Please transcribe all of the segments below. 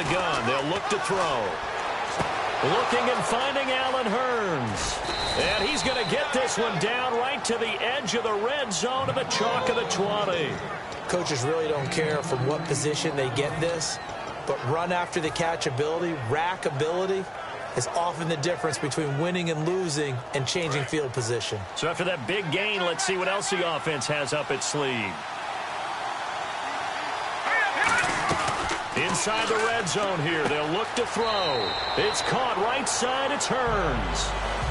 the gun. They'll look to throw. Looking and finding Allen Hurns. And he's going to get this one down right to the edge of the red zone to the chalk of the 20. Coaches really don't care from what position they get this, but run after the catch ability, rack ability, is often the difference between winning and losing and changing field position. So after that big gain, let's see what else the offense has up its sleeve. Inside the red zone here, they'll look to throw. It's caught right side, it's Hurns.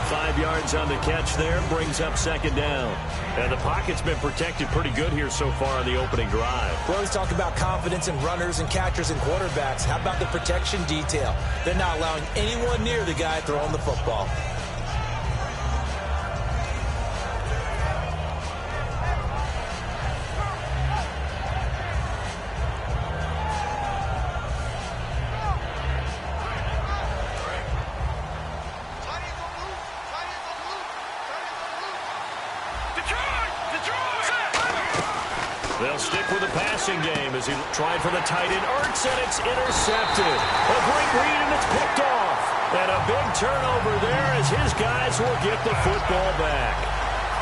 5 yards on the catch there, brings up second down. And the pocket's been protected pretty good here so far on the opening drive. We always talk about confidence in runners and catchers and quarterbacks. How about the protection detail? They're not allowing anyone near the guy throwing the football. They'll stick with the passing game as he tried for the tight end. Ertz, and it's intercepted. A great read, and it's picked off. And a big turnover there as his guys will get the football back.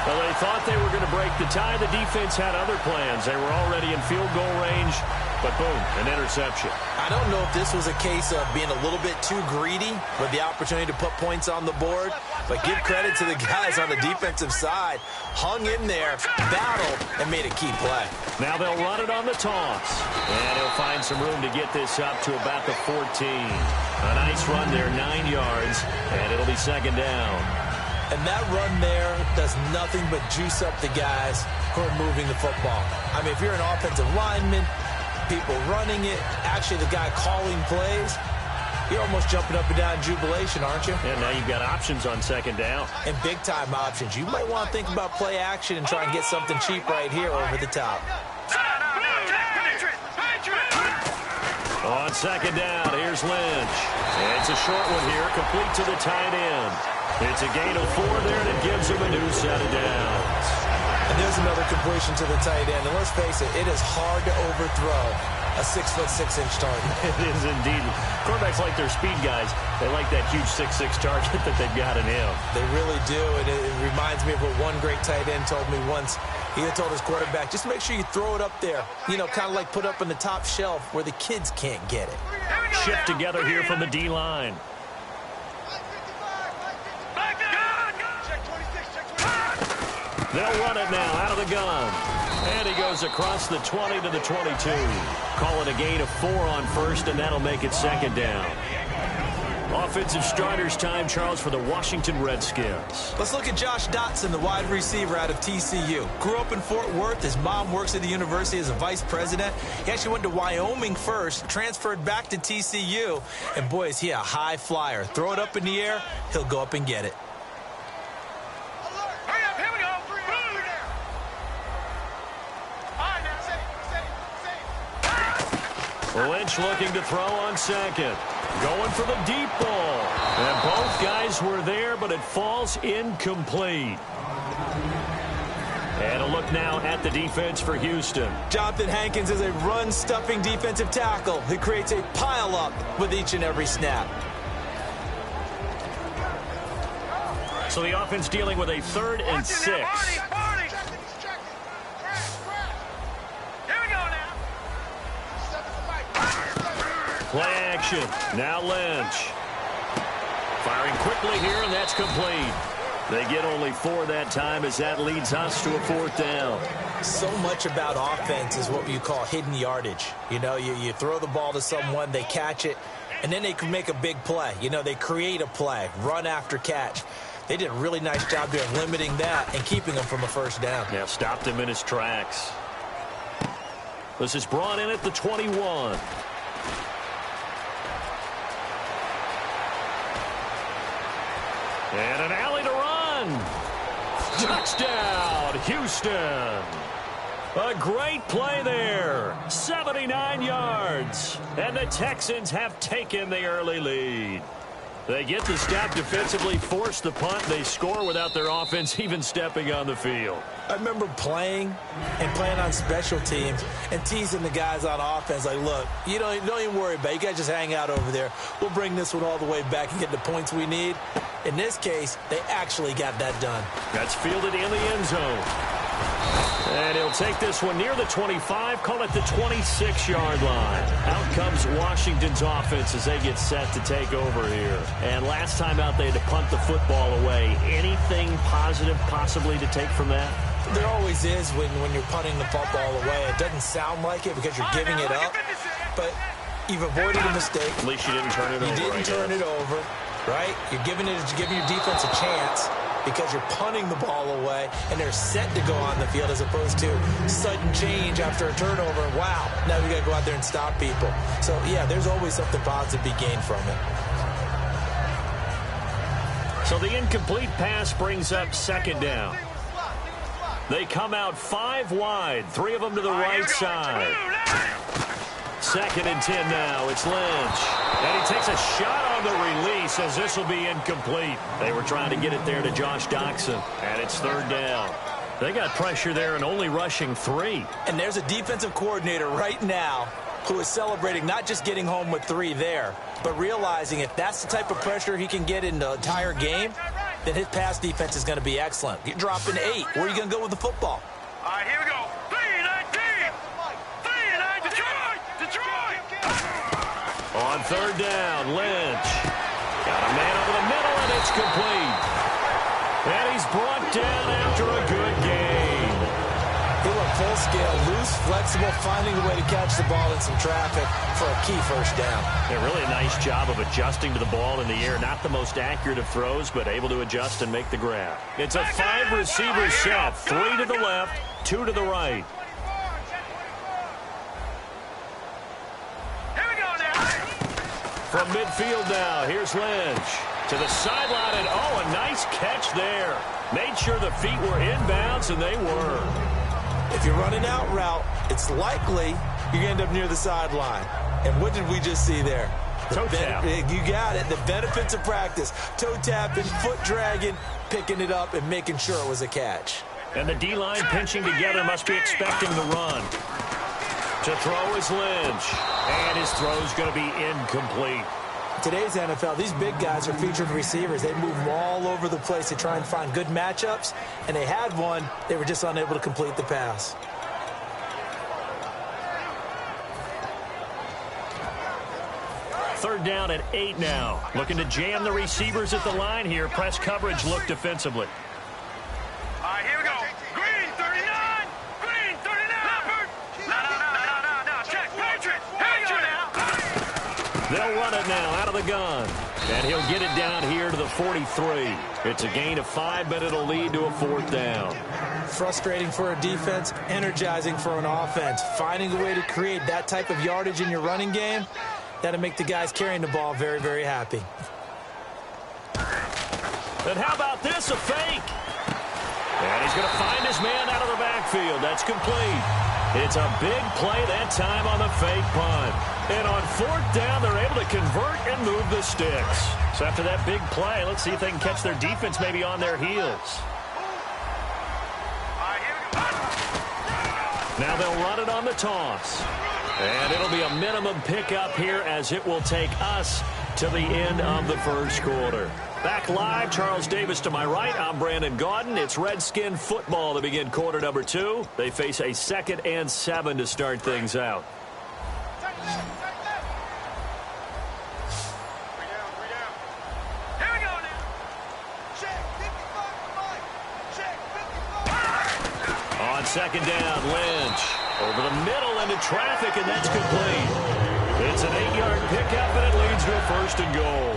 Well, they thought they were going to break the tie. The defense had other plans. They were already in field goal range, but boom, an interception. I don't know if this was a case of being a little bit too greedy with the opportunity to put points on the board, but give credit to the guys on the defensive side. Hung in there, battled, and made a key play. Now they'll run it on the toss. And he'll find some room to get this up to about the 14. A nice run there, 9 yards, and it'll be second down. And that run there does nothing but juice up the guys who are moving the football. I mean, if you're an offensive lineman, people running it, actually the guy calling plays, you're almost jumping up and down in jubilation, aren't you? And now you've got options on second down. And big-time options. You might want to think about play action and try and get something cheap right here over the top. On second down, here's Lynch. It's a short one here, complete to the tight end. It's a gain of 4 there, and it gives him a new set of downs. And there's another completion to the tight end. And let's face it, it is hard to overthrow a 6'6" target. It is indeed. Quarterbacks like their speed guys. They like that huge 6'6" target that they've got in him. They really do, and it reminds me of what one great tight end told me once. He had told his quarterback, just make sure you throw it up there. You know, kind of like put up on the top shelf where the kids can't get it. Shift together here from the D-line. They'll run it now out of the gun. And he goes across the 20 to the 22. Call it a gain of 4 on first, and that'll make it second down. Offensive starters time, Charles, for the Washington Redskins. Let's look at Josh Dotson, the wide receiver out of TCU. Grew up in Fort Worth. His mom works at the university as a vice president. He actually went to Wyoming first, transferred back to TCU. And boy, is he a high flyer. Throw it up in the air, he'll go up and get it. Lynch looking to throw on second. Going for the deep ball. And both guys were there, but it falls incomplete. And a look now at the defense for Houston. Jonathan Hankins is a run-stuffing defensive tackle who creates a pile-up with each and every snap. So the offense dealing with a 3rd and 6. Play action. Now Lynch. Firing quickly here, and that's complete. They get only 4 that time as that leads us to a 4th down. So much about offense is what you call hidden yardage. You know, you throw the ball to someone, they catch it, and then they can make a big play. You know, they create a play, run after catch. They did a really nice job there limiting that and keeping him from a first down. Yeah, stopped him in his tracks. This is brought in at the 21. And an alley to run. Touchdown, Houston. A great play there. 79 yards. And the Texans have taken the early lead. They get the stop defensively, force the punt. They score without their offense even stepping on the field. I remember playing on special teams and teasing the guys on offense like, look, you don't even worry about it. You guys just hang out over there. We'll bring this one all the way back and get the points we need. In this case, they actually got that done. That's fielded in the end zone. And he'll take this one near the 25, call it the 26-yard line. Out comes Washington's offense as they get set to take over here. And last time out, they had to punt the football away. Anything positive possibly to take from that? There always is when you're punting the football away. It doesn't sound like it because you're giving it up, but you've avoided a mistake. At least you didn't turn it over. You didn't turn it over, right? You're giving your defense a chance because you're punting the ball away, and they're set to go on the field as opposed to sudden change after a turnover. Wow, now we got to go out there and stop people. So, yeah, there's always something positive to be gained from it. So the incomplete pass brings up second down. They come out 5 wide, 3 of them to the right side. 2nd and 10 now. It's Lynch. And he takes a shot on the release as this will be incomplete. They were trying to get it there to Josh Doxson. And it's 3rd down. They got pressure there and only rushing 3. And there's a defensive coordinator right now who is celebrating not just getting home with 3 there, but realizing if that's the type of pressure he can get in the entire game, then his pass defense is going to be excellent. You're dropping 8. Where are you going to go with the football? All right, here we go. 3-19. 3-19. Detroit. On 3rd down, Lynch. Got a man over the middle, and it's complete. And he's brought down after a good game. He went full scale, loose, flexible, finding a way to catch the ball in some traffic for a key 1st down. Yeah, really a nice job of adjusting to the ball in the air. Not the most accurate of throws, but able to adjust and make the grab. It's a 5-receiver set. 3 to the left, 2 to the right. Here we go now. From midfield now, here's Lynch. To the sideline, and oh, a nice catch there. Made sure the feet were inbounds, and they were. If you're running out route, it's likely you're going to end up near the sideline. And what did we just see there? Toe tap. You got it. The benefits of practice. Toe tapping, foot dragging, picking it up, and making sure it was a catch. And the D-line pinching together must be expecting the run. To throw is Lynch. And his throw's going to be incomplete. Today's NFL, these big guys are featured receivers. They move them all over the place to try and find good matchups, and they had one. They were just unable to complete the pass. Third down at 8 now. Looking to jam the receivers at the line here. Press coverage look defensively. All right, here we go. Green, 39. Green, 39. Leopard. No. Check. Patriot. Here we go now. They'll run it now out of the gun. And he'll get it down here to the 43. It's a gain of 5, but it'll lead to a 4th down. Frustrating for a defense, energizing for an offense. Finding a way to create that type of yardage in your running game, that'll make the guys carrying the ball very, very happy. And how about this, a fake? And he's going to find his man out of the backfield. That's complete. It's a big play that time on the fake punt. And on 4th down, they're able to convert and move the sticks. So after that big play, let's see if they can catch their defense maybe on their heels. Now they'll run it on the toss. And it'll be a minimum pickup here as it will take us to the end of the first quarter. Back live, Charles Davis to my right. I'm Brandon Gaudin. It's Redskin football to begin quarter number 2. They face a 2nd and 7 to start things out. Here we go now. On 2nd down, Lynch. Over the middle into traffic, and that's complete. It's an 8-yard pickup, and it leads to a 1st and goal.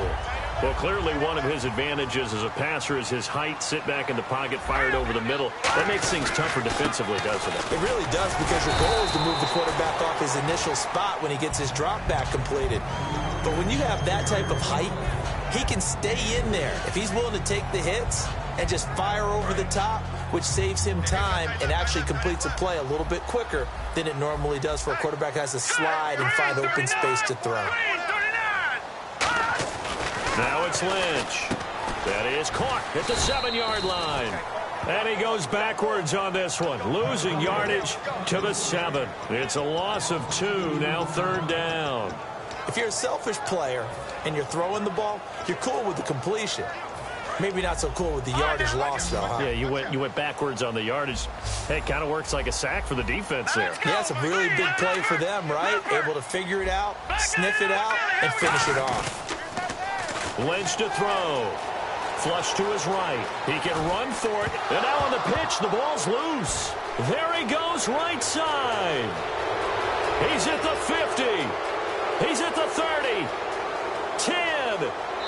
Well, clearly one of his advantages as a passer is his height. Sit back in the pocket, fired over the middle. That makes things tougher defensively, doesn't it? It really does, because your goal is to move the quarterback off his initial spot when he gets his drop back completed. But when you have that type of height, he can stay in there if he's willing to take the hits and just fire over the top, which saves him time and actually completes a play a little bit quicker than it normally does for a quarterback who has to slide and find open space to throw. Now it's Lynch. That is caught at the 7-yard line. And he goes backwards on this one, losing yardage to the 7. It's a loss of 2, now 3rd down. If you're a selfish player and you're throwing the ball, you're cool with the completion. Maybe not so cool with the yardage loss, though, huh? Yeah, you went backwards on the yardage. Hey, it kind of works like a sack for the defense there. Yeah, it's a really big play for them, right? Able to figure it out, sniff it out, and finish it off. Lynch to throw. Flush to his right. He can run for it. And now on the pitch, the ball's loose. There he goes, right side. He's at the 50. He's at the 30. 10.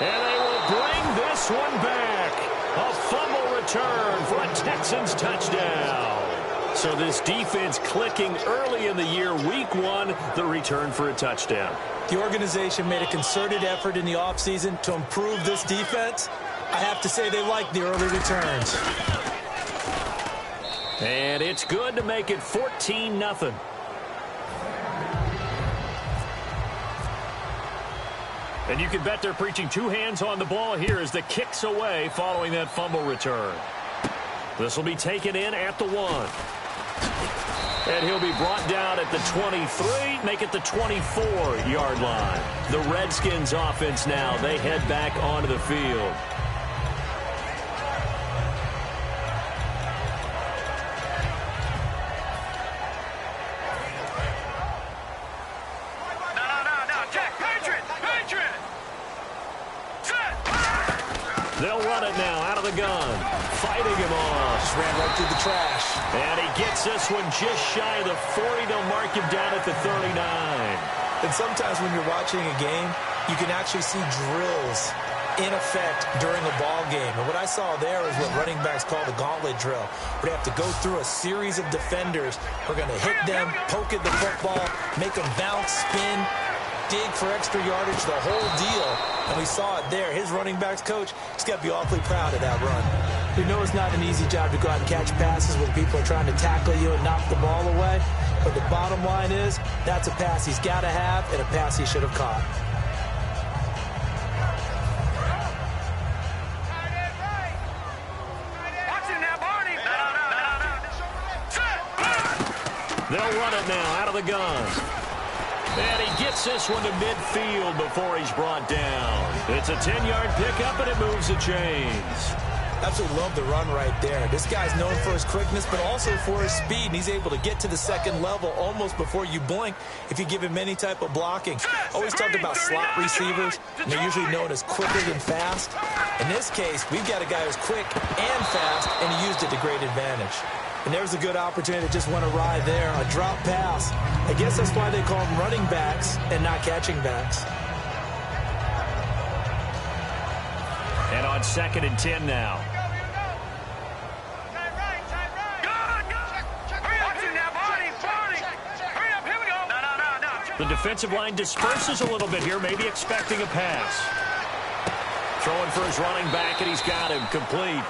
And they will bring this one back. A fumble return for a Texans touchdown. So this defense clicking early in the year, week 1, the return for a touchdown. The organization made a concerted effort in the offseason to improve this defense. I have to say they like the early returns. And it's good to make it 14-0. And you can bet they're preaching 2 hands on the ball here as the kick's away following that fumble return. This will be taken in at the 1. And he'll be brought down at the 23, make it the 24-yard line. The Redskins offense now, they head back onto the field. They'll run it now out of the gun. Fighting him off. Just ran right through the trash. And he gets this one just shy of the 40. They'll mark him down at the 39. And sometimes when you're watching a game, you can actually see drills in effect during a ball game. And what I saw there is what running backs call the gauntlet drill, where they have to go through a series of defenders who are going to hit them, poke at the football, make them bounce, spin, dig for extra yardage, the whole deal. And we saw it there. His running backs coach, he's got to be awfully proud of that run. We know it's not an easy job to go out and catch passes when people are trying to tackle you and knock the ball away. But the bottom line is, that's a pass he's got to have and a pass he should have caught. They'll run it now out of the gun. And he gets this one to midfield before he's brought down. It's a 10-yard pickup, and it moves the chains. Absolutely love the run right there. This guy's known for his quickness, but also for his speed. And he's able to get to the second level almost before you blink if you give him any type of blocking. Always talk about slot receivers, and they're usually known as quicker than fast. In this case, we've got a guy who's quick and fast, and he used it to great advantage. And there's a good opportunity that just went awry there, a drop pass. I guess that's why they call them running backs and not catching backs. And on 2nd and 10 now. The defensive line disperses a little bit here, maybe expecting a pass. Throwing for his running back, and he's got him complete.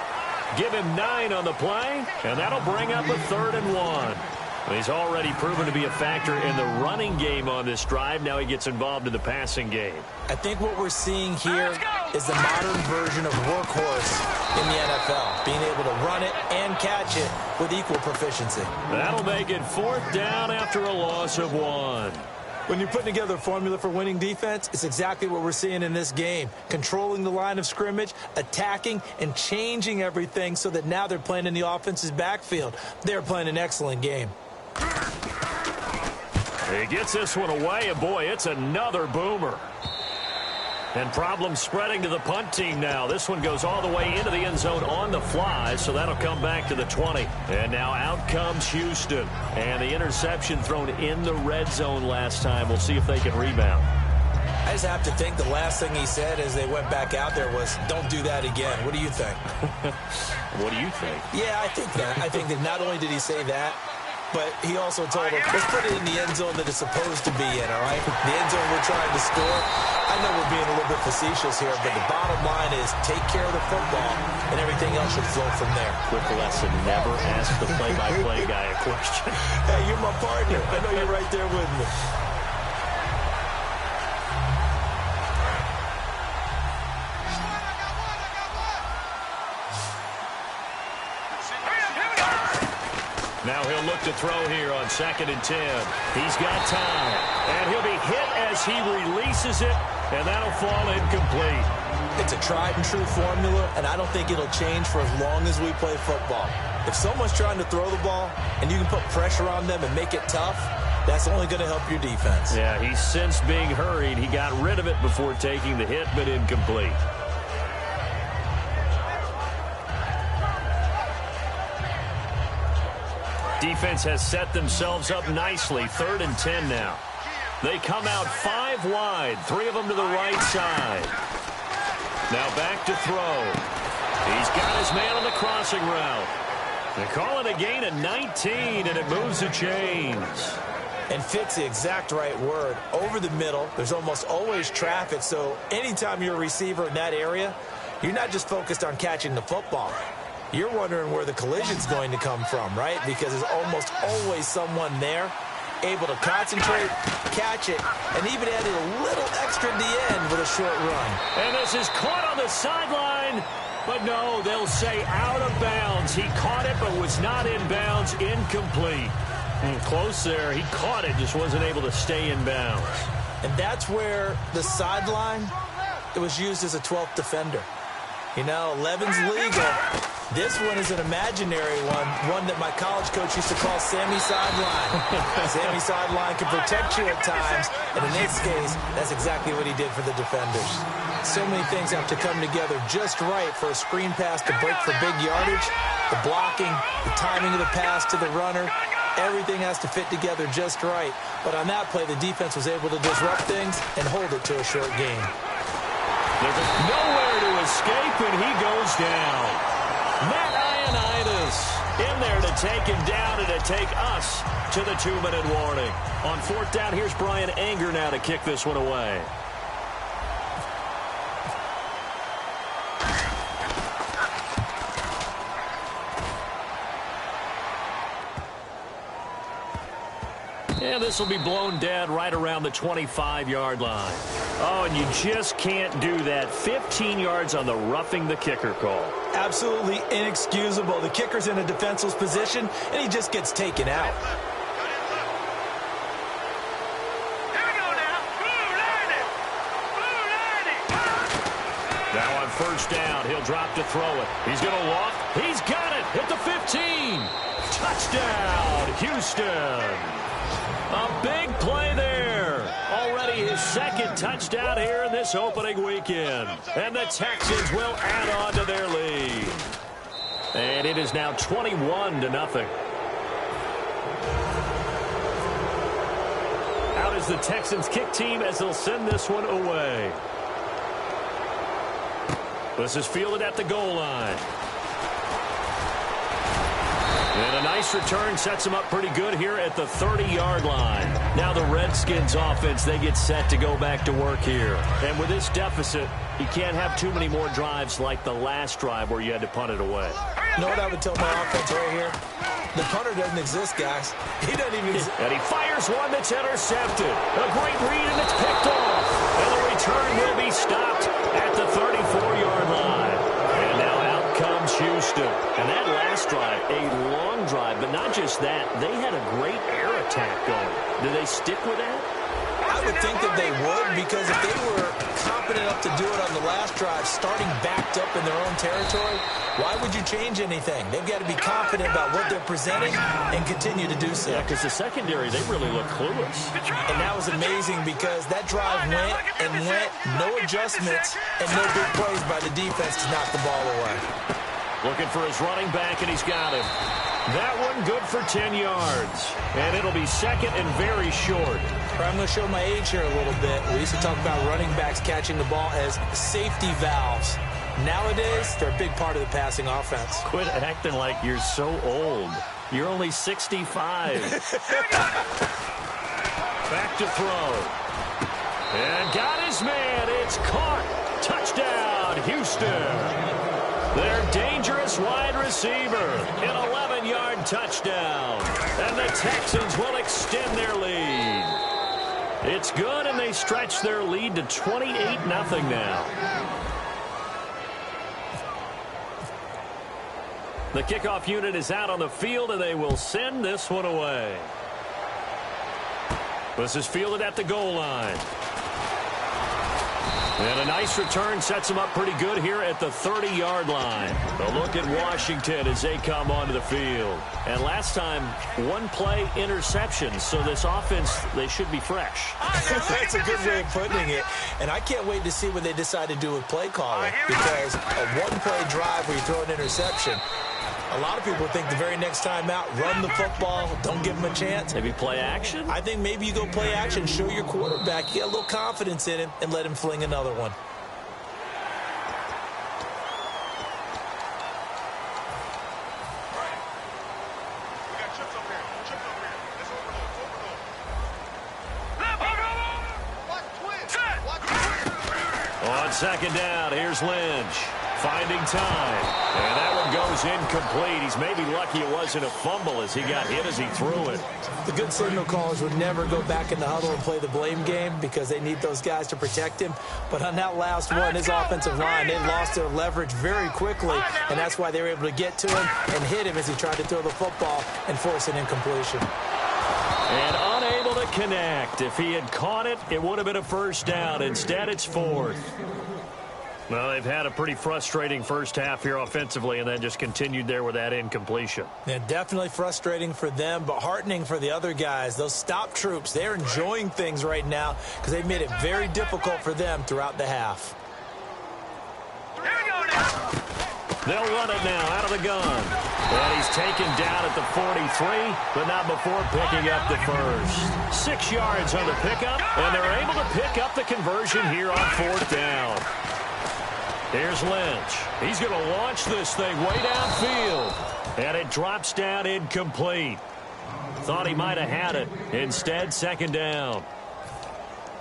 Give him 9 on the play, and that'll bring up a 3rd and 1. He's already proven to be a factor in the running game on this drive. Now he gets involved in the passing game. I think what we're seeing here is the modern version of workhorse in the NFL, being able to run it and catch it with equal proficiency. That'll make it 4th down after a loss of 1. When you're putting together a formula for winning defense, it's exactly what we're seeing in this game. Controlling the line of scrimmage, attacking, and changing everything so that now they're playing in the offense's backfield. They're playing an excellent game. He gets this one away, and boy, it's another boomer. And problems spreading to the punt team now. This one goes all the way into the end zone on the fly, so that'll come back to the 20. And now out comes Houston. And the interception thrown in the red zone last time. We'll see if they can rebound. I just have to think the last thing he said as they went back out there was, don't do that again. What do you think? What do you think? Yeah, I think that. I think that not only did he say that, but he also told them, let's put it in the end zone that it's supposed to be in, all right? The end zone we're trying to score. I know we're being a little bit facetious here, but the bottom line is take care of the football, and everything else should flow from there. Quick lesson, never ask the play-by-play guy a question. Hey, you're my partner. I know you're right there with me. 2 Now he'll look to throw here on 2nd and 10. He's got time. And he'll be hit as he releases it, and that'll fall incomplete. It's a tried and true formula, and I don't think it'll change for as long as we play football. If someone's trying to throw the ball and you can put pressure on them and make it tough, that's only going to help your defense. Yeah, he sensed being hurried. He got rid of it before taking the hit, but incomplete. Defense has set themselves up nicely. 3rd and 10 now. They come out 5 wide, 3 of them to the right side. Now back to throw. He's got his man on the crossing route. They call it a gain of 19, and it moves the chains. And fits the exact right word. Over the middle, there's almost always traffic, so anytime you're a receiver in that area, you're not just focused on catching the football. You're wondering where the collision's going to come from, right? Because there's almost always someone there able to concentrate, catch it, and even added a little extra at the end with a short run. And this is caught on the sideline, but no, they'll say out of bounds. He caught it, but was not in bounds. Incomplete. Close there. He caught it, just wasn't able to stay in bounds. And that's where the sideline, it was used as a 12th defender. You know, 11's legal. This one is an imaginary one that my college coach used to call Sammy Sideline. Sammy Sideline can protect you at times, and in this case, that's exactly what he did for the defenders. So many things have to come together just right for a screen pass to break for big yardage. The blocking, the timing of the pass to the runner, everything has to fit together just right. But on that play, the defense was able to disrupt things and hold it to a short gain. There's nowhere to escape, and he goes down. Matt Ioannidis in there to take him down and to take us to the 2-minute warning. On 4th down, here's Brian Anger now to kick this one away. And this will be blown dead right around the 25-yard line. Oh, and you just can't do that. 15 yards on the roughing the kicker call. Absolutely inexcusable. The kicker's in a defenseless position, and he just gets taken out. Here we go now. Now on 1st down, he'll drop to throw it. He's going to loft. He's got it. Hit the 15. Touchdown, Houston. A big play there. Already his 2nd touchdown here in this opening weekend. And the Texans will add on to their lead. And it is now 21-0. Out is the Texans kick team as they'll send this one away. This is fielded at the goal line. And a nice return sets him up pretty good here at the 30-yard line. Now the Redskins offense, they get set to go back to work here. And with this deficit, you can't have too many more drives like the last drive where you had to punt it away. You know what I would tell my offense right here? The punter doesn't exist, guys. He doesn't even exist. And he fires one that's intercepted. A great read, and it's picked off. And the return will be stopped at the 34-yard line. And now out comes Houston. And that last drive, a long drive, but not just that. They had a great air attack going. Do they stick with that? I would think that they would, because if they were competent enough to do it on the last drive, starting backed up in their own territory, why would you change anything? They've got to be confident about what they're presenting and continue to do so. Yeah, because the secondary, they really look clueless. And that was amazing because that drive went and went, no adjustments, and no big plays by the defense to knock the ball away. Looking for his running back, and he's got him. That one good for 10 yards. And it'll be 2nd and very short. I'm going to show my age here a little bit. We used to talk about running backs catching the ball as safety valves. Nowadays, they're a big part of the passing offense. Quit acting like you're so old. You're only 65. Back to throw. And got his man. It's caught. Touchdown, Houston. Their dangerous wide receiver. An 11-yard touchdown. And the Texans will extend their lead. It's good, and they stretch their lead to 28-0 now. The kickoff unit is out on the field, and they will send this one away. This is fielded at the goal line. And a nice return sets them up pretty good here at the 30-yard line. A look at Washington as they come onto the field. And last time, one-play interception. So this offense, they should be fresh. That's a good way of putting it. And I can't wait to see what they decide to do with play calling. Because a one-play drive where you throw an interception, a lot of people think the very next time out, run the football, don't give them a chance. Maybe play action? I think maybe you go play action, show your quarterback, you get a little confidence in him, and let him fling another one. On second down, here's Lynch. Finding time. And that one goes incomplete. He's maybe lucky it wasn't a fumble as he got hit as he threw it. The good signal callers would never go back in the huddle and play the blame game because they need those guys to protect him. But on that last one, his offensive line, they lost their leverage very quickly, and that's why they were able to get to him and hit him as he tried to throw the football and force an incompletion. And unable to connect. If he had caught it, it would have been a first down. Instead, it's fourth. Well, they've had a pretty frustrating first half here offensively, and then just continued there with that incompletion. Yeah, definitely frustrating for them, but heartening for the other guys. Those stop troops, they're enjoying things right now because they've made it very difficult for them throughout the half. Here we go now. They'll run it now out of the gun. And he's taken down at the 43, but not before picking up the first. 6 yards on the pickup, and they're able to pick up the conversion here on fourth down. Here's Lynch. He's going to launch this thing way downfield. And it drops down incomplete. Thought he might have had it. Instead, second down.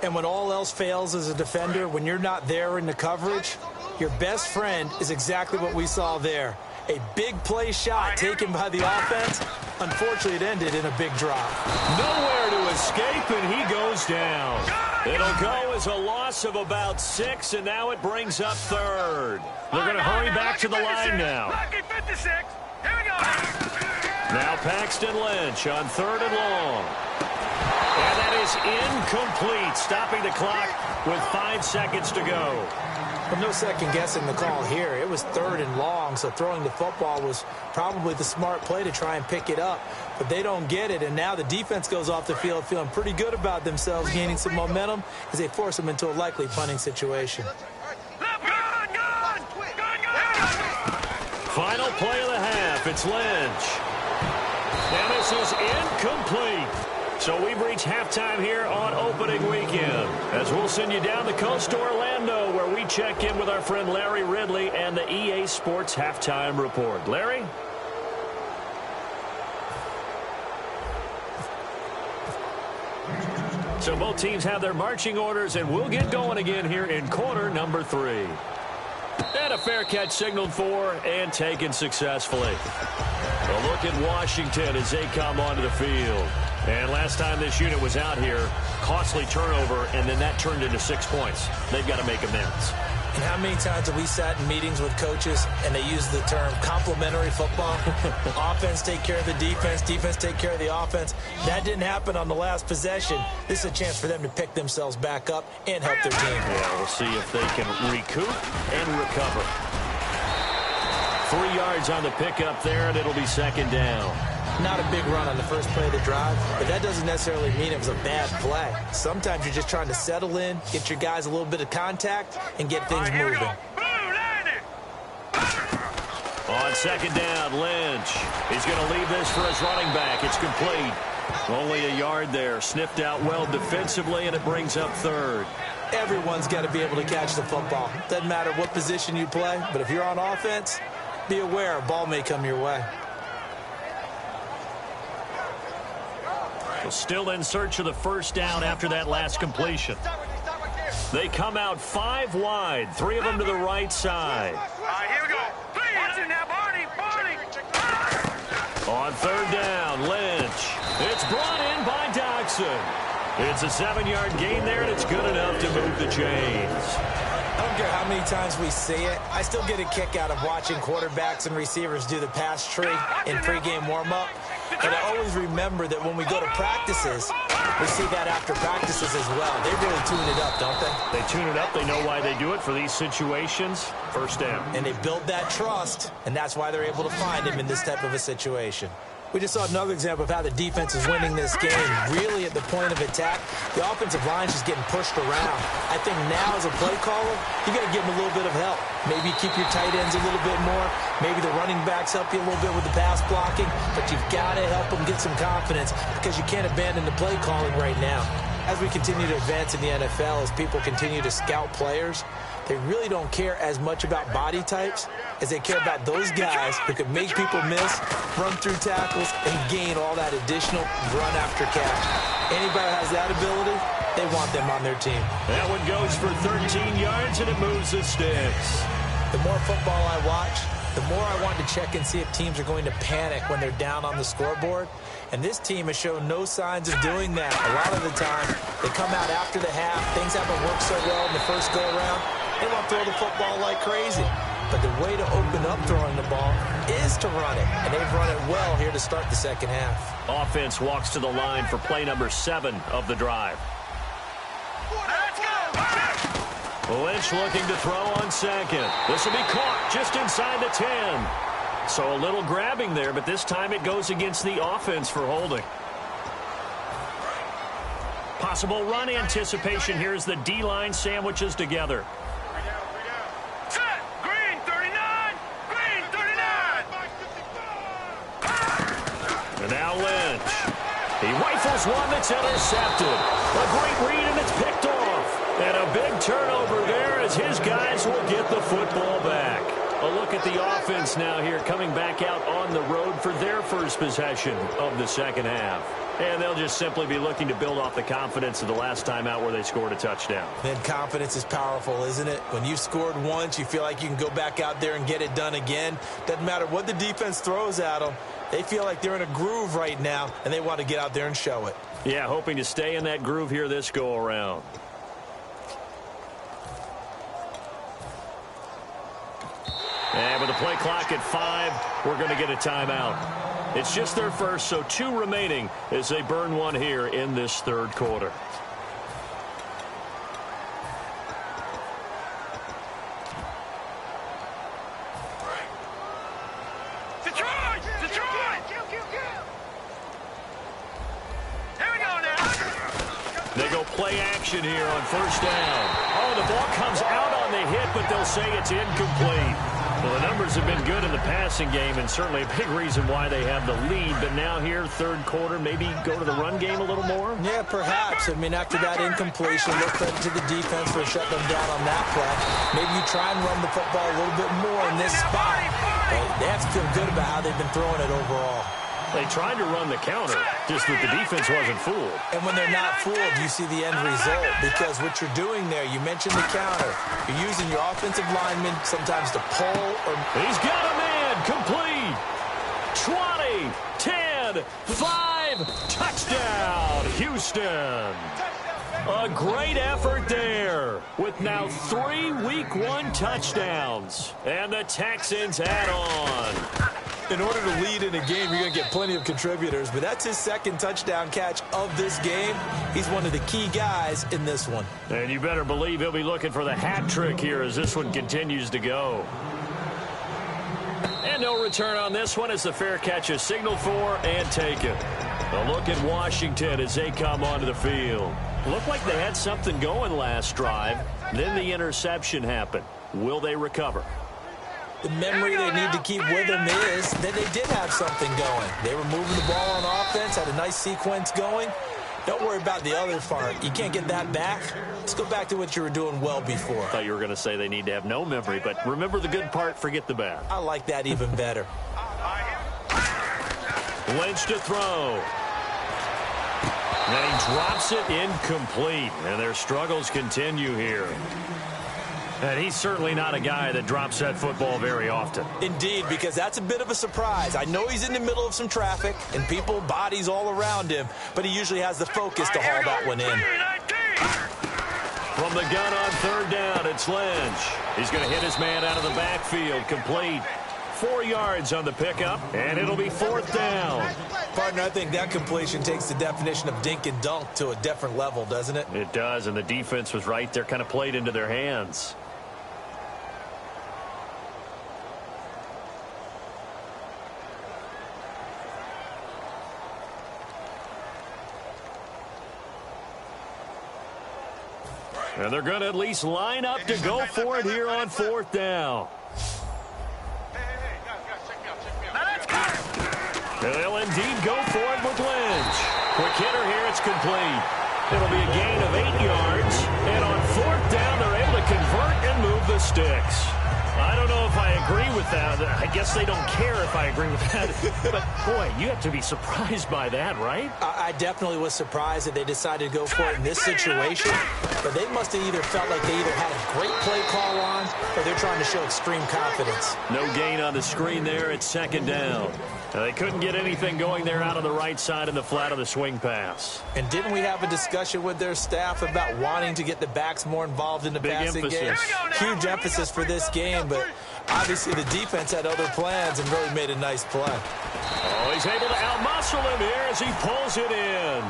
And when all else fails as a defender, when you're not there in the coverage, your best friend is exactly what we saw there. A big play shot taken by the offense. Unfortunately, it ended in a big drop. Nowhere to escape, and he goes down. It'll go as a loss of about 6, and now it brings up third. They're going to hurry back to the line now. Here we go. Now Paxton Lynch on third and long. And that is incomplete, stopping the clock with 5 seconds to go. Well, no second guessing the call here. It was third and long, so throwing the football was probably the smart play to try and pick it up. But they don't get it, and now the defense goes off the field feeling pretty good about themselves, gaining some momentum as they force them into a likely punting situation. Final play of the half. It's Lynch. And this is incomplete. So we've reached halftime here on opening weekend, as we'll send you down the coast to Orlando, where we check in with our friend Larry Ridley and the EA Sports Halftime Report. Larry? So both teams have their marching orders, and we'll get going again here in quarter number 3. And a fair catch signaled for and taken successfully. A look at Washington as they come onto the field. And last time this unit was out here, costly turnover, and then that turned into 6 points. They've got to make amends. And how many times have we sat in meetings with coaches and they use the term complementary football? Offense take care of the defense, defense take care of the offense. That didn't happen on the last possession. This is a chance for them to pick themselves back up and help their team. Yeah, we'll see if they can recoup and recover. 3 yards on the pickup there, and it'll be second down. Not a big run on the first play of the drive, but that doesn't necessarily mean it was a bad play. Sometimes you're just trying to settle in, get your guys a little bit of contact, and get things moving. On second down, Lynch. He's going to leave this for his running back. It's complete. Only a yard there. Sniffed out well defensively, and it brings up third. Everyone's got to be able to catch the football. Doesn't matter what position you play, but if you're on offense, be aware a ball may come your way. Still in search of the first down after that last completion. They come out 5 wide, 3 of them to the right side. All right, here we go. Watch it now, Barney. On third down, Lynch. It's brought in by Dodson. It's a 7-yard gain there, and it's good enough to move the chains. I don't care how many times we see it. I still get a kick out of watching quarterbacks and receivers do the pass tree in pregame warm-up. And I always remember that when we go to practices, we see that after practices as well. They really tune it up, don't they? They tune it up. They know why they do it for these situations. First down. And they build that trust, and that's why they're able to find him in this type of a situation. We just saw another example of how the defense is winning this game. Really at the point of attack, the offensive line is just getting pushed around. I think now as a play caller, you got to give them a little bit of help. Maybe keep your tight ends a little bit more. Maybe the running backs help you a little bit with the pass blocking. But you've got to help them get some confidence because you can't abandon the play calling right now. As we continue to advance in the NFL, as people continue to scout players, they really don't care as much about body types as they care about those guys who can make people miss, run through tackles, and gain all that additional run after catch. Anybody who has that ability, they want them on their team. That one goes for 13 yards, and it moves the sticks. The more football I watch, the more I want to check and see if teams are going to panic when they're down on the scoreboard. And this team has shown no signs of doing that. A lot of the time, they come out after the half. Things haven't worked so well in the first go-around. They want to throw the football like crazy. But the way to open up throwing the ball is to run it. And they've run it well here to start the second half. Offense walks to the line for play number 7 of the drive. Lynch looking to throw on second. This will be caught just inside the 10. So a little grabbing there, but this time it goes against the offense for holding. Possible run anticipation here as the D-line sandwiches together. Set. Green 39. Green 39. And now Lynch. He rifles one that's intercepted. A great read, and it's picked off. And a big turnover there as his guys will get the football back. A look at the offense now here coming back out on the road for their first possession of the second half. And they'll just simply be looking to build off the confidence of the last time out where they scored a touchdown. Then confidence is powerful, isn't it? When you scored once, you feel like you can go back out there and get it done again. Doesn't matter what the defense throws at them. They feel like they're in a groove right now, and they want to get out there and show it. Yeah, hoping to stay in that groove here this go-around. And with the play clock at 5, we're going to get a timeout. It's just their first, so 2 remaining as they burn one here in this third quarter. Detroit! Detroit! Here we go now. They go play action here on first down. Oh, the ball comes out on the hit, but they'll say it's incomplete. Well, the numbers have been good in the passing game, and certainly a big reason why they have the lead. But now here, third quarter, maybe go to the run game a little more? Yeah, perhaps. I mean, after that incompletion, no credit to the defense for shutting them down on that play. Maybe you try and run the football a little bit more in this spot. But they have to feel good about how they've been throwing it overall. They tried to run the counter, just that the defense wasn't fooled. And when they're not fooled, you see the end result. Because what you're doing there, you mentioned the counter. You're using your offensive linemen sometimes to pull or... He's got a man, complete. 20, 10, 5, touchdown, Houston. A great effort there with now 3 Week 1 touchdowns. And the Texans add on. In order to lead in a game, you're going to get plenty of contributors, but that's his second touchdown catch of this game. He's one of the key guys in this one. And you better believe he'll be looking for the hat trick here as this one continues to go. And no return on this one as the fair catch is signaled for and taken. A look at Washington as they come onto the field. Looked like they had something going last drive. Then the interception happened. Will they recover? The memory they need to keep with them is that they did have something going. They were moving the ball on offense, had a nice sequence going. Don't worry about the other part. You can't get that back. Let's go back to what you were doing well before. I thought you were going to say they need to have no memory, but remember the good part, forget the bad. I like that even better. Lynch to throw. Then he drops it incomplete, and their struggles continue here. And he's certainly not a guy that drops that football very often. Indeed, because that's a bit of a surprise. I know he's in the middle of some traffic and people, bodies all around him, but he usually has the focus to haul that one in. From the gun on third down, it's Lynch. He's going to hit his man out of the backfield, complete. 4 yards on the pickup, and it'll be fourth down. Partner, I think that completion takes the definition of dink and dunk to a different level, doesn't it? It does, and the defense was right there, kind of played into their hands. And they're going to at least line up to go for it here on fourth down. They'll indeed go for it with Lynch. Quick hitter here, it's complete. It'll be a gain of 8 yards. And on fourth down, they're able to convert and move the sticks. I don't know if I agree with that. I guess they don't care if I agree with that. But, boy, you have to be surprised by that, right? I definitely was surprised that they decided to go for it in this situation. But they must have either felt like they either had a great play call on or they're trying to show extreme confidence. No gain on the screen there. It's second down. They couldn't get anything going there out on the right side in the flat of the swing pass. And didn't we have a discussion with their staff about wanting to get the backs more involved in the passing game? Huge emphasis for this game, but obviously the defense had other plans and really made a nice play. Oh, he's able to outmuscle him here as he pulls it in.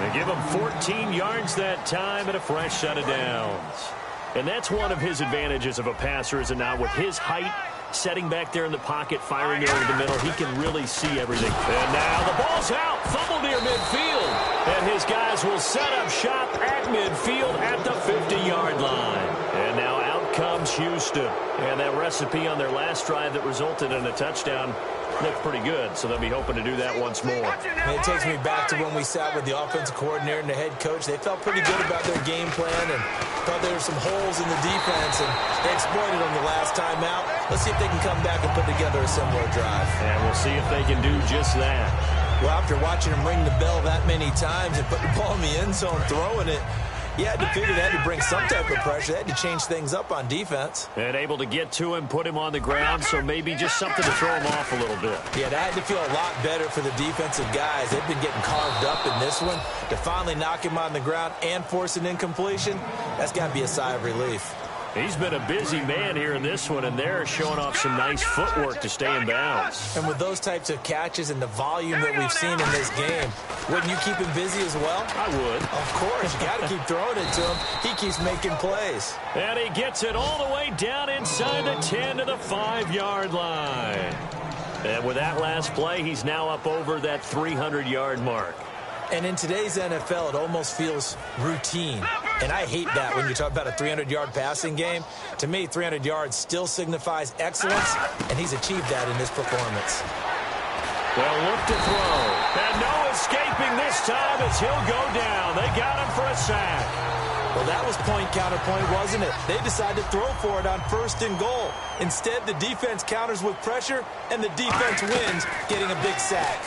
They give him 14 yards that time and a fresh set of downs. And that's one of his advantages of a passer, is it not? With his height, setting back there in the pocket, firing it over the middle, he can really see everything. And now the ball's out, fumble near midfield. And his guys will set up shop at midfield at the 50-yard line. And now out comes Houston. And that recipe on their last drive that resulted in a touchdown looked pretty good, so they'll be hoping to do that once more. And it takes me back to when we sat with the offensive coordinator and the head coach. They felt pretty good about their game plan and thought there were some holes in the defense, and they exploited them the last time out. Let's see if they can come back and put together a similar drive. And we'll see if they can do just that. Well, after watching them ring the bell that many times and put the ball in the end zone, throwing it, you had to figure they had to bring some type of pressure. They had to change things up on defense. And able to get to him, put him on the ground, so maybe just something to throw him off a little bit. Yeah, that had to feel a lot better for the defensive guys. They've been getting carved up in this one. To finally knock him on the ground and force an incompletion, that's got to be a sigh of relief. He's been a busy man here in this one, and they're showing off some nice footwork to stay in bounds. And with those types of catches and the volume that we've seen in this game, wouldn't you keep him busy as well? I would. Of course. You got to keep throwing it to him. He keeps making plays. And he gets it all the way down inside the 10 to the 5-yard line. And with that last play, he's now up over that 300-yard mark. And in today's NFL, it almost feels routine. And I hate that when you talk about a 300-yard passing game. To me, 300 yards still signifies excellence, and he's achieved that in this performance. Well, look to throw. And no escaping this time as he'll go down. They got him for a sack. Well, that was point counterpoint, wasn't it? They decided to throw for it on first and goal. Instead, the defense counters with pressure, and the defense wins, getting a big sack.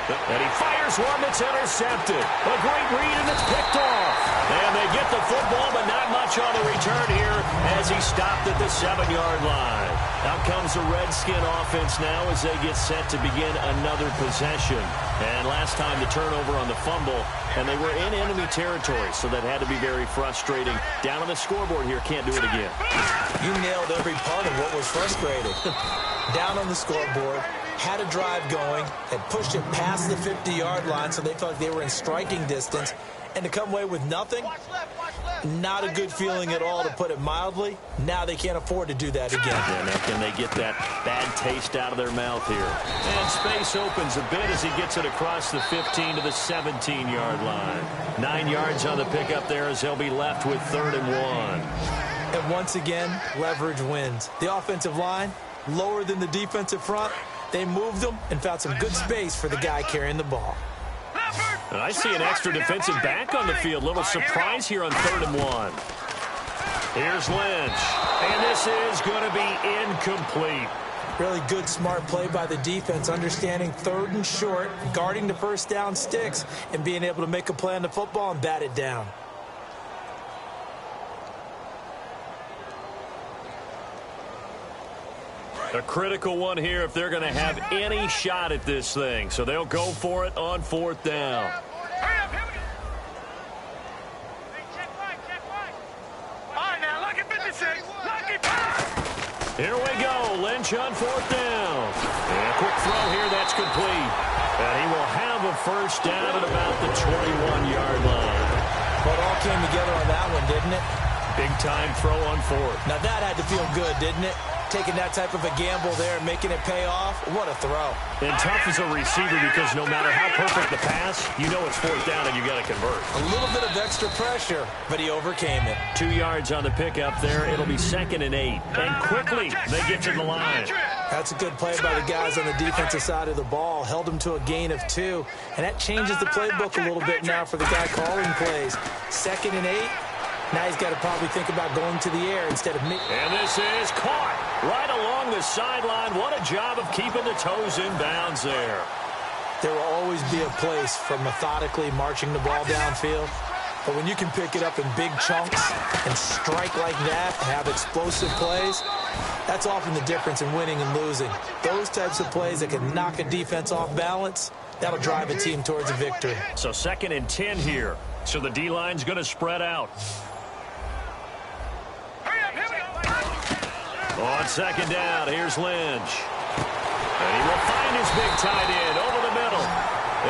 And he fires one that's intercepted. A great read, and it's picked off. And they get the football, but not much on the return here as he stopped at the 7-yard line. Out comes the Redskin offense now as they get set to begin another possession. And last time the turnover on the fumble, and they were in enemy territory, so that had to be very frustrating. Down on the scoreboard here, can't do it again. You nailed every part of what was frustrating. Down on the scoreboard, had a drive going, had pushed it past the 50-yard line, so they felt like they were in striking distance, and to come away with nothing, not a good feeling at all, to put it mildly. Now they can't afford to do that again. Yeah, now can they get that bad taste out of their mouth here? And space opens a bit as he gets it across the 15 to the 17-yard line. 9 yards on the pickup there as he'll be left with 3rd and 1. And once again, leverage wins. The offensive line, lower than the defensive front. They moved them and found some good space for the guy carrying the ball. And I see an extra defensive back on the field. Little surprise here on 3rd and 1. Here's Lynch. And this is going to be incomplete. Really good, smart play by the defense, understanding 3rd and short, guarding the first down sticks, and being able to make a play on the football and bat it down. A critical one here if they're going to have any shot at this thing. So they'll go for it on 4th down. Here we go. Lynch on 4th down. And a quick throw here. That's complete. And he will have a first down at about the 21-yard line. Well, it all came together on that one, didn't it? Big-time throw on 4th. Now, that had to feel good, didn't it? Taking that type of a gamble there and making it pay off. What a throw. And tough as a receiver because no matter how perfect the pass, you know it's 4th down and you got to convert. A little bit of extra pressure, but he overcame it. 2 yards on the pickup there. It'll be 2nd and 8. And quickly, they get to the line. That's a good play by the guys on the defensive side of the ball. Held him to a gain of 2. And that changes the playbook a little bit now for the guy calling plays. 2nd and 8. Now he's got to probably think about going to the air instead of me. And this is caught right along the sideline. What a job of keeping the toes in bounds there. There will always be a place for methodically marching the ball downfield. But when you can pick it up in big chunks and strike like that and have explosive plays, that's often the difference in winning and losing. Those types of plays that can knock a defense off balance, that'll drive a team towards a victory. So 2nd and 10 here. So the D-line's going to spread out. On 2nd down, here's Lynch. And he will find his big tight end over the middle.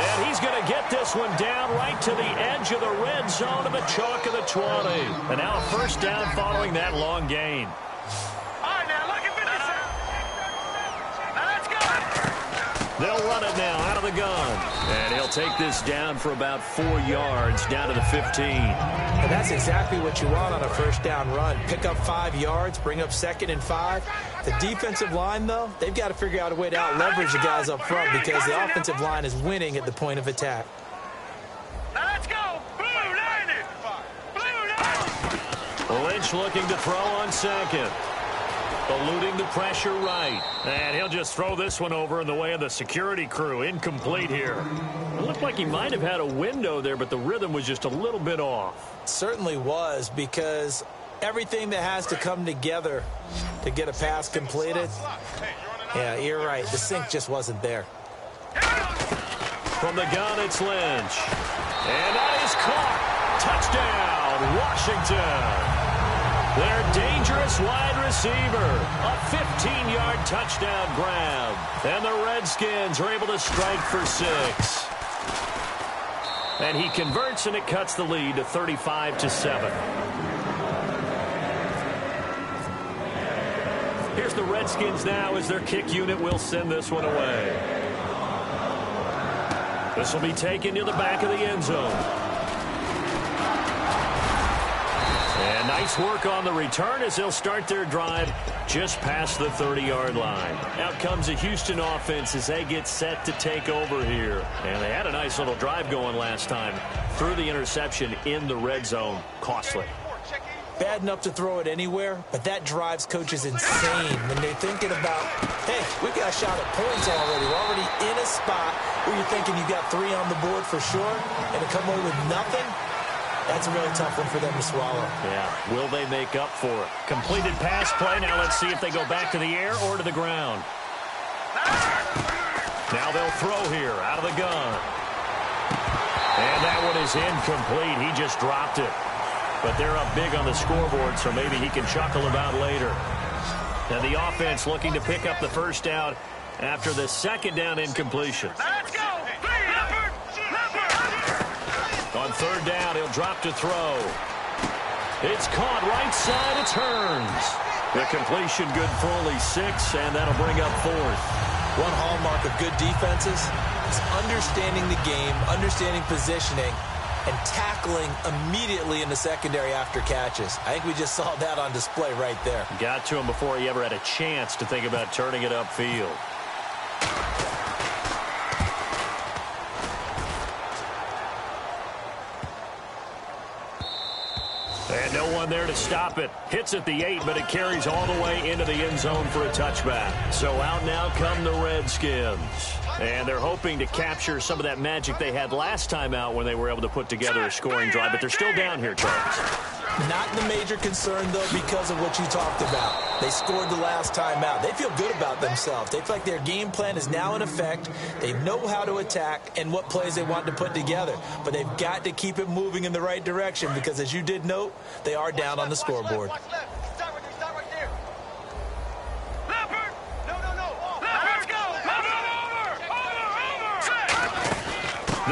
And he's going to get this one down right to the edge of the red zone of the chalk of the 20. And now a first down following that long gain. All right, now, look at 57. Now, let's go. They'll run it now out of the gun. And he'll take this down for about 4 yards down to the 15. And that's exactly what you want on a first down run. Pick up 5 yards, bring up 2nd and 5. The defensive line, though, they've got to figure out a way to out-leverage the guys up front because the offensive line is winning at the point of attack. Now, let's go. Blue 90. Blue 90. Lynch looking to throw on 2nd. Eluding the pressure right. And he'll just throw this one over in the way of the security crew. Incomplete here. It looked like he might have had a window there, but the rhythm was just a little bit off. It certainly was, because everything that has to come together to get a pass completed, yeah, you're right. The sync just wasn't there. From the gun, it's Lynch. And that is caught. Touchdown, Washington. Their dangerous wide receiver. A 15-yard touchdown grab. And the Redskins are able to strike for 6. And he converts, and it cuts the lead to 35-7. Here's the Redskins now as their kick unit will send this one away. This will be taken to the back of the end zone. And nice work on the return as they'll start their drive just past the 30-yard line. Out comes the Houston offense as they get set to take over here. And they had a nice little drive going last time. Threw the interception in the red zone. Costly. Bad enough to throw it anywhere, but that drives coaches insane when they're thinking about, hey, we've got a shot at points already. We're already in a spot where you're thinking you got 3 on the board for sure, and to come away with nothing, that's a really tough one for them to swallow. Yeah, will they make up for it? Completed pass play. Now let's see if they go back to the air or to the ground. Now they'll throw here out of the gun. And that one is incomplete. He just dropped it. But they're up big on the scoreboard, so maybe he can chuckle about later. And the offense looking to pick up the first down after the 2nd down incompletion. Let's go. On 3rd down, he'll drop to throw. It's caught right side. It turns. The completion good for only 6, and that'll bring up 4th. One hallmark of good defenses is understanding the game, understanding positioning, and tackling immediately in the secondary after catches. I think we just saw that on display right there. Got to him before he ever had a chance to think about turning it upfield. And no one there to stop it. Hits at the 8, but it carries all the way into the end zone for a touchback. So out now come the Redskins. And they're hoping to capture some of that magic they had last time out when they were able to put together a scoring drive. But they're still down here, Charles. Not the major concern, though, because of what you talked about. They scored the last time out. They feel good about themselves. They feel like their game plan is now in effect. They know how to attack and what plays they want to put together. But they've got to keep it moving in the right direction because, as you did note, they are down on the scoreboard.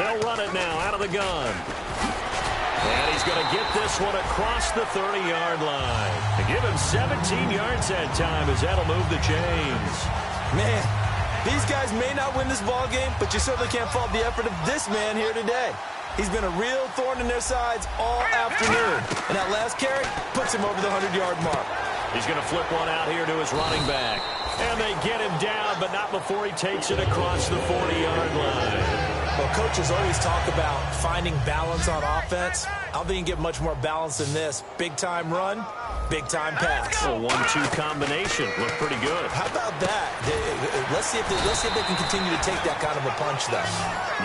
They'll run it now out of the gun. And he's going to get this one across the 30-yard line. To give him 17 yards that time as that'll move the chains. Man, these guys may not win this ball game, but you certainly can't fault the effort of this man here today. He's been a real thorn in their sides all afternoon. And that last carry puts him over the 100-yard mark. He's going to flip one out here to his running back. And they get him down, but not before he takes it across the 40-yard line. Well, coaches always talk about finding balance on offense. I don't think you can get much more balance than this. Big-time run, big-time pass. A 1-2 combination. Looked pretty good. How about that? Let's see if they can continue to take that kind of a punch, though.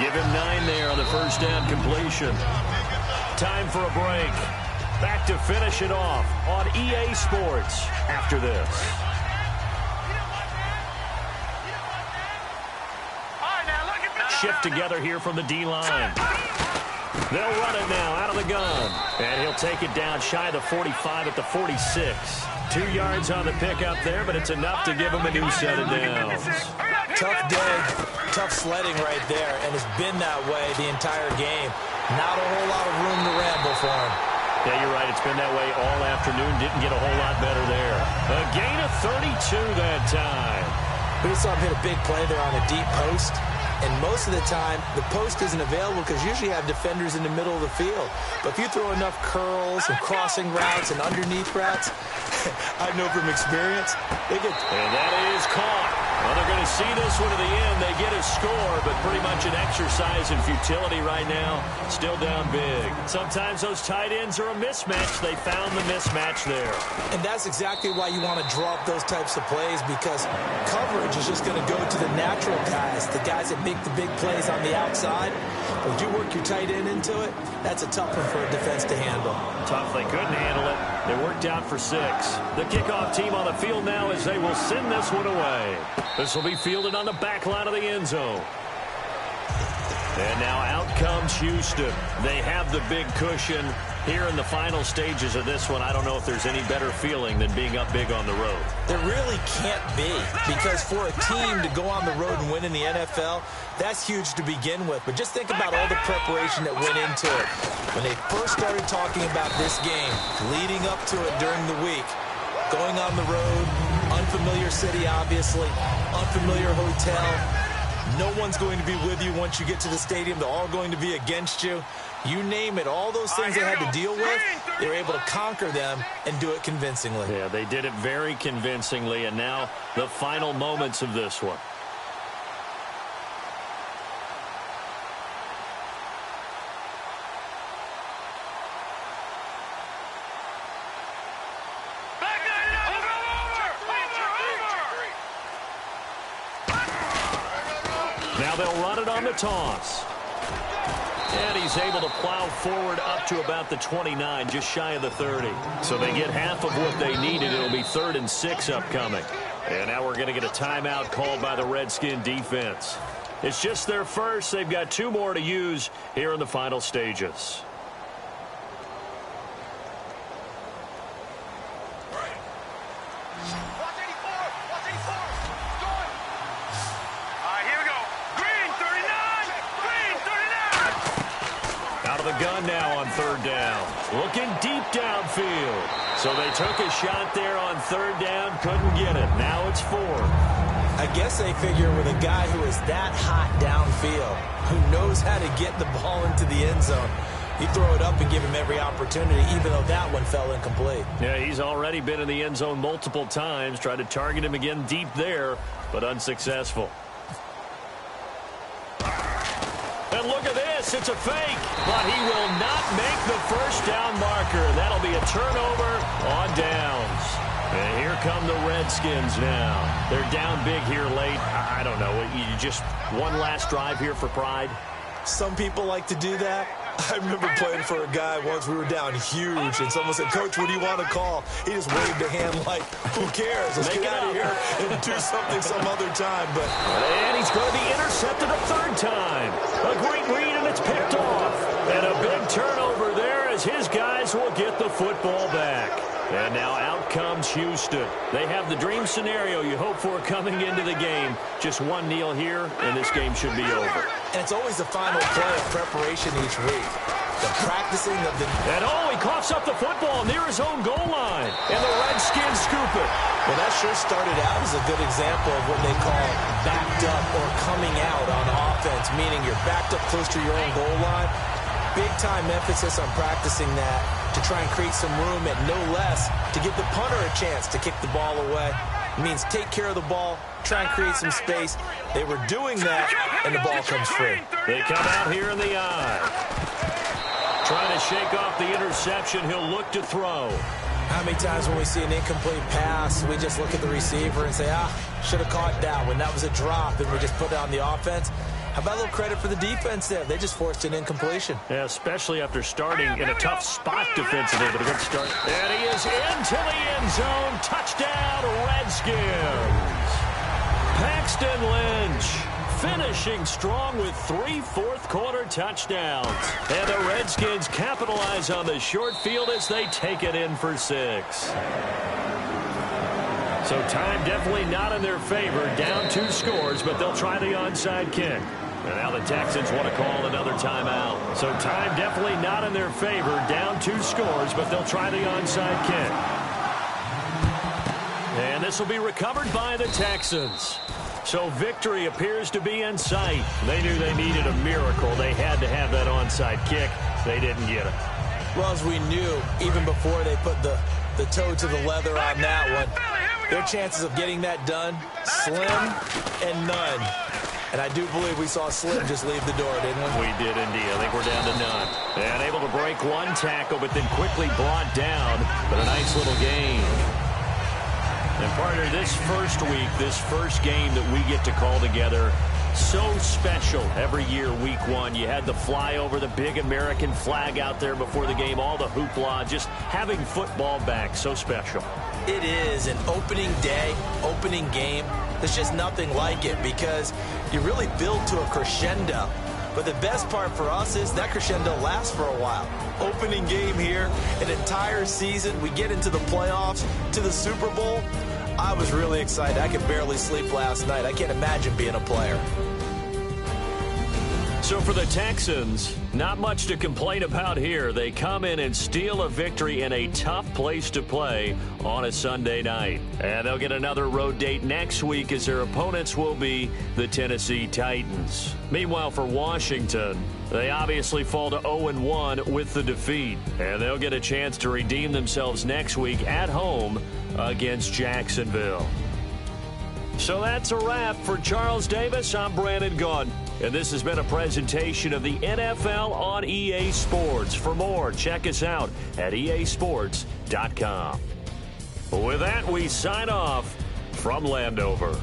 Give him 9 there on the first down completion. Time for a break. Back to finish it off on EA Sports after this. Shift together here from the D-line. They'll run it now out of the gun. And he'll take it down shy of the 45 at the 46. 2 yards on the pickup there, but it's enough to give him a new set of downs. Tough day, tough sledding right there, and it's been that way the entire game. Not a whole lot of room to ramble for him. Yeah, you're right. It's been that way all afternoon. Didn't get a whole lot better there. A gain of 32 that time. We saw him hit a big play there on a deep post. And most of the time, the post isn't available because you usually have defenders in the middle of the field. But if you throw enough curls and crossing routes and underneath routes, I know from experience, they get... And that is caught. Well, they're going to see this one to the end. They get a score, but pretty much an exercise in futility right now. Still down big. Sometimes those tight ends are a mismatch. They found the mismatch there. And that's exactly why you want to draw up those types of plays, because coverage is just going to go to the natural guys, the guys that make the big plays on the outside. But when you work your tight end into it, that's a tough one for a defense to handle. Tough. They couldn't handle it. They worked out for 6. The kickoff team on the field now as they will send this one away. This will be fielded on the back line of the end zone. And now out comes Houston. They have the big cushion here in the final stages of this one. I don't know if there's any better feeling than being up big on the road. There really can't be, because for a team to go on the road and win in the NFL, that's huge to begin with. But just think about all the preparation that went into it. When they first started talking about this game, leading up to it during the week, going on the road, unfamiliar city, obviously, unfamiliar hotel. No one's going to be with you once you get to the stadium. They're all going to be against you. You name it, all those things they had to deal with, they were able to conquer them and do it convincingly. Yeah, they did it very convincingly, and now the final moments of this one. Now they'll run it on the toss. And he's able to plow forward up to about the 29, just shy of the 30. So they get half of what they needed. It'll be 3rd and 6 upcoming. And now we're going to get a timeout called by the Redskin defense. It's just their first. They've got 2 more to use here in the final stages. Gun now on 3rd down. Looking deep downfield. So they took a shot there on 3rd down. Couldn't get it. Now it's 4th. I guess they figure with a guy who is that hot downfield, who knows how to get the ball into the end zone, you throw it up and give him every opportunity, even though that one fell incomplete. Yeah, he's already been in the end zone multiple times. Tried to target him again deep there, but unsuccessful. And look at this. It's a fake, but he will not make the first down marker. That'll be a turnover on downs. And here come the Redskins now. They're down big here late. I don't know. You just one last drive here for pride? Some people like to do that. I remember playing for a guy once. We were down huge, and someone said, "Coach, what do you want to call?" He just waved a hand like, "Who cares? Let's get out of here and do something some other time." But and he's going to be intercepted a 3rd time. A great read, and it's picked off. And a big turnover there as his guys will get the football back. And now out comes Houston. They have the dream scenario you hope for coming into the game. Just one kneel here, and this game should be over. And it's always the final play of preparation each week. The practicing of the... And he coughs up the football near his own goal line. And the Redskins scoop it. Well, that sure started out as a good example of what they call backed up or coming out on offense, meaning you're backed up close to your own goal line. Big-time emphasis on practicing that to try and create some room at no less to give the punter a chance to kick the ball away. It means take care of the ball, try and create some space. They were doing that, and the ball comes free. They come out here in the eye. Trying to shake off the interception, he'll look to throw. How many times when we see an incomplete pass, we just look at the receiver and say, should have caught that one. That was a drop, and we just put it on the offense. How about a little credit for the defense there? They just forced an incompletion. Yeah, especially after starting in a tough spot defensively, but a good start. And he is into the end zone. Touchdown, Redskins. Paxton Lynch finishing strong with 3 fourth-quarter touchdowns. And the Redskins capitalize on the short field as they take it in for 6. So time definitely not in their favor. Down 2 scores, but they'll try the onside kick. And now the Texans want to call another timeout. So time definitely not in their favor. Down 2 scores, but they'll try the onside kick. And this will be recovered by the Texans. So victory appears to be in sight. They knew they needed a miracle. They had to have that onside kick. They didn't get it. Well, as we knew, even before they put the toe to the leather on that one, their chances of getting that done, slim and none. And I do believe we saw Slim just leave the door, didn't we? We did indeed. I think we're down to none. And able to break one tackle, but then quickly brought down. But a nice little gain. And partner, this first week, this first game that we get to call together, so special every year, week 1. You had the flyover, the big American flag out there before the game, all the hoopla, just having football back, so special. It is an opening day, opening game. There's just nothing like it because you really build to a crescendo. But the best part for us is that crescendo lasts for a while. Opening game here, an entire season. We get into the playoffs, to the Super Bowl. I was really excited. I could barely sleep last night. I can't imagine being a player. So for the Texans, not much to complain about here. They come in and steal a victory in a tough place to play on a Sunday night. And they'll get another road date next week as their opponents will be the Tennessee Titans. Meanwhile, for Washington, they obviously fall to 0-1 with the defeat. And they'll get a chance to redeem themselves next week at home against Jacksonville. So that's a wrap. For Charles Davis, I'm Brandon Gunn. And this has been a presentation of the NFL on EA Sports. For more, check us out at easports.com. With that, we sign off from Landover.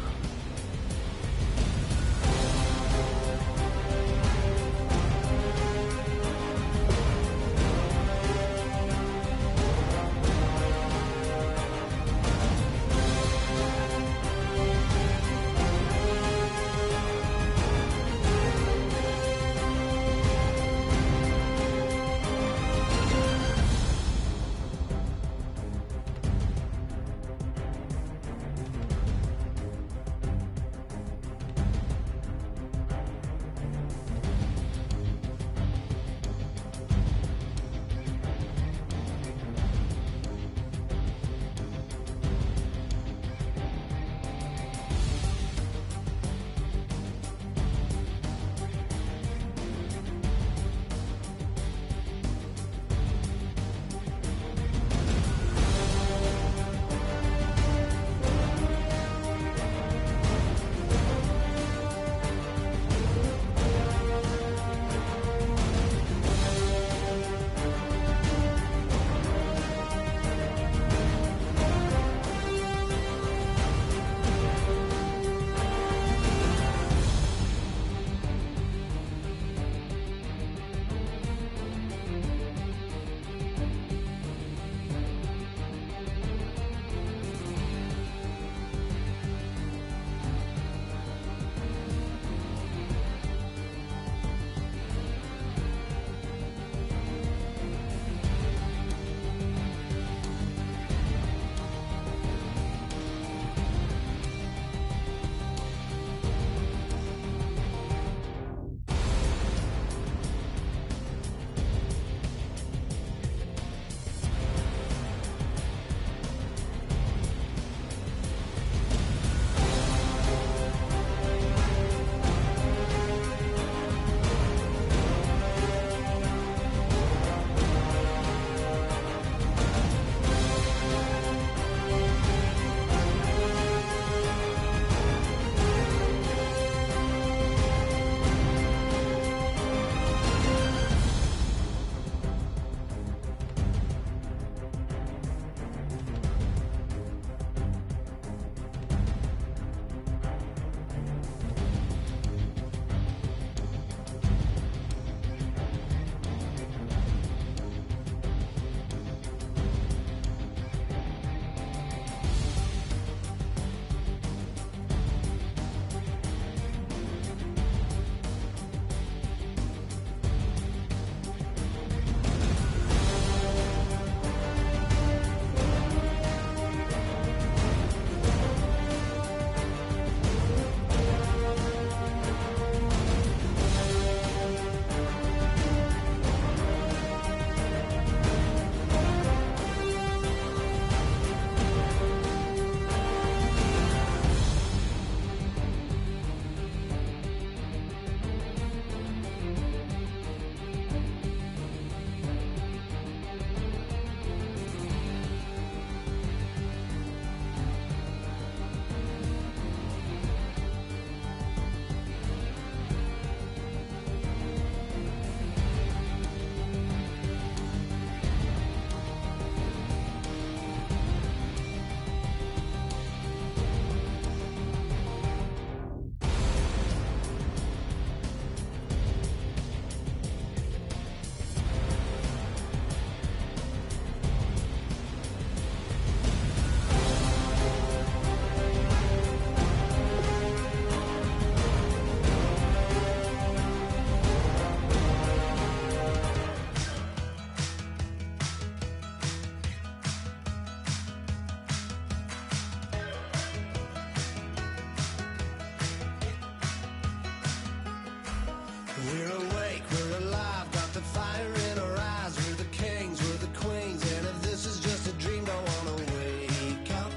We're awake, we're alive, got the fire in our eyes. We're the kings, we're the queens, and if this is just a dream, don't wanna wake up.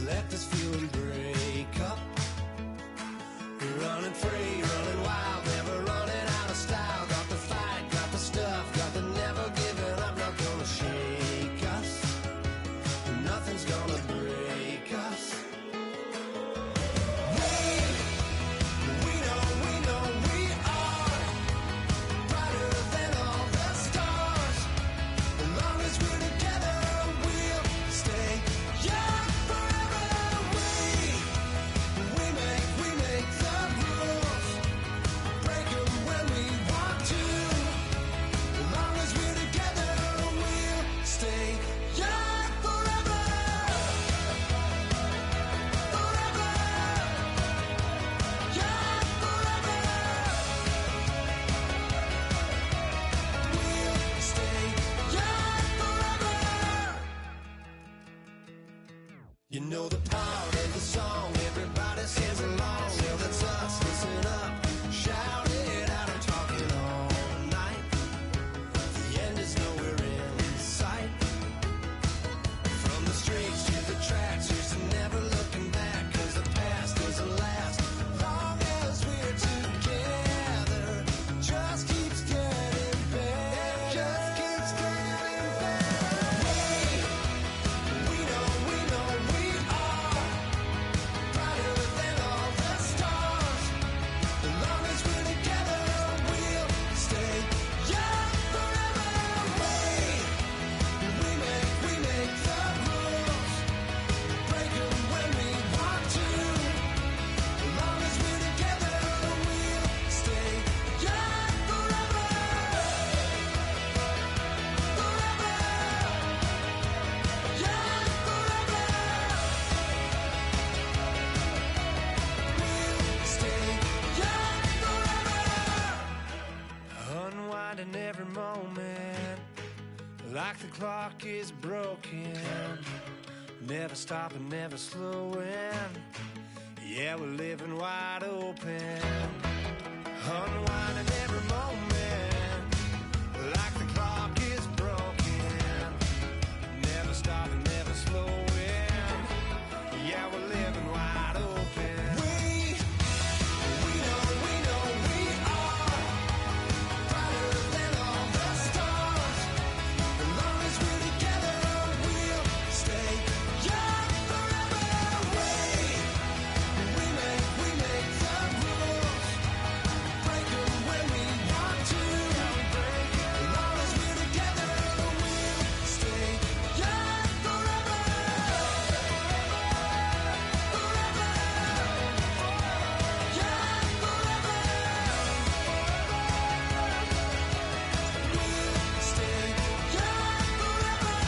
Let this feeling break up. We're running free, running wild, never running out of style. Got the fight, got the stuff, got the never giving up. Not gonna shake us, nothing's gonna break us. We know we are brighter than all the stars. As long as we're together, we'll stay young forever. We make the rules, break 'em when we want to. As long as we're together, we'll stay young forever. Forever. Young forever. We'll stay young forever. You know the part of the song, everybody sings along. Well, that's us, listen up, shout it out. I'm talking all night. The end is nowhere in sight. From the streets to the tracks, here's to never looking back. 'Cause the past doesn't last long as we're together. Just keeps getting better. Just keeps getting better. We know we are brighter than all the stars. As long as we're together, we'll stay young forever. We make the rules, break 'em when we want to. As long as we're together, we'll stay young forever. Forever. Young forever. We'll stay young forever. Unwinding every moment, like the clock is broken. Never stopping, never slowing. Yeah, we're living wide open. Unwinding every moment, like the clock is broken. Never stopping, never slowing. Yeah, we're living wide open. We know we are brighter than all the stars. As long as we're together, we'll stay young forever. We make the rules, break 'em when we want to. As long as we're together, we'll stay young forever. Forever. Young forever. We'll stay young forever.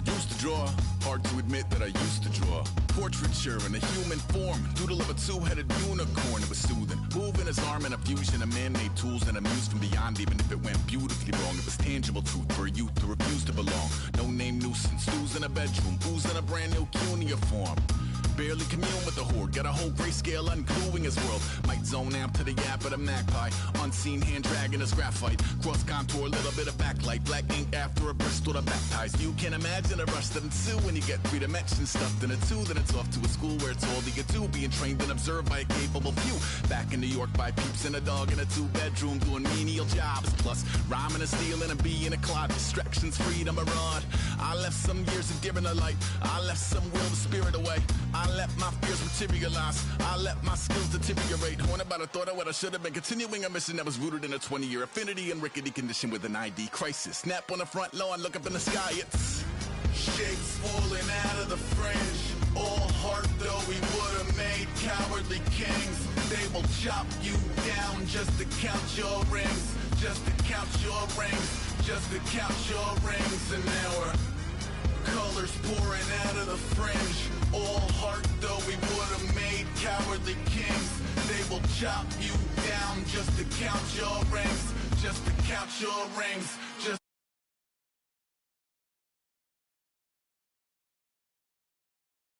Used to draw, hard to admit that I used to draw. Portraiture in a human form, doodle of a two-headed unicorn. It was soothing, moving his arm in a fusion of man-made tools and a muse from beyond. Even if it went beautifully wrong, it was tangible truth for a youth to refuse to belong. No name nuisance, stews in a bedroom, booze in a brand new cuneiform. Barely commune with the horde, got a whole grayscale ungluing his world. Might zone amp to the yap of the magpie, unseen hand dragging his graphite. Cross contour, a little bit of backlight, black ink after a Bristol to baptize. You can imagine a rush that ensue when you get three dimensions stuffed in a two. Then it's off to a school where it's all you can do, being trained and observed by a capable few. Back in New York by peeps and a dog in a two-bedroom doing menial jobs. Plus rhyming and stealing and being a clod, distractions, freedom, a rod. I left some years of giving a light, I left some will the spirit away. I let my fears materialize, I let my skills deteriorate. Haunted by the thought of what I should have been, continuing a mission that was rooted in a 20-year affinity and rickety condition with an ID crisis. Snap on the front lawn, look up in the sky, it's shapes falling out of the fringe. All heart though we would've made cowardly kings. They will chop you down just to count your rings. Just to count your rings. Just to count your rings. And now we're colors pouring out of the fringe. All heart though we would've made cowardly kings. They will chop you down just to count your rings. Just to count your rings. Just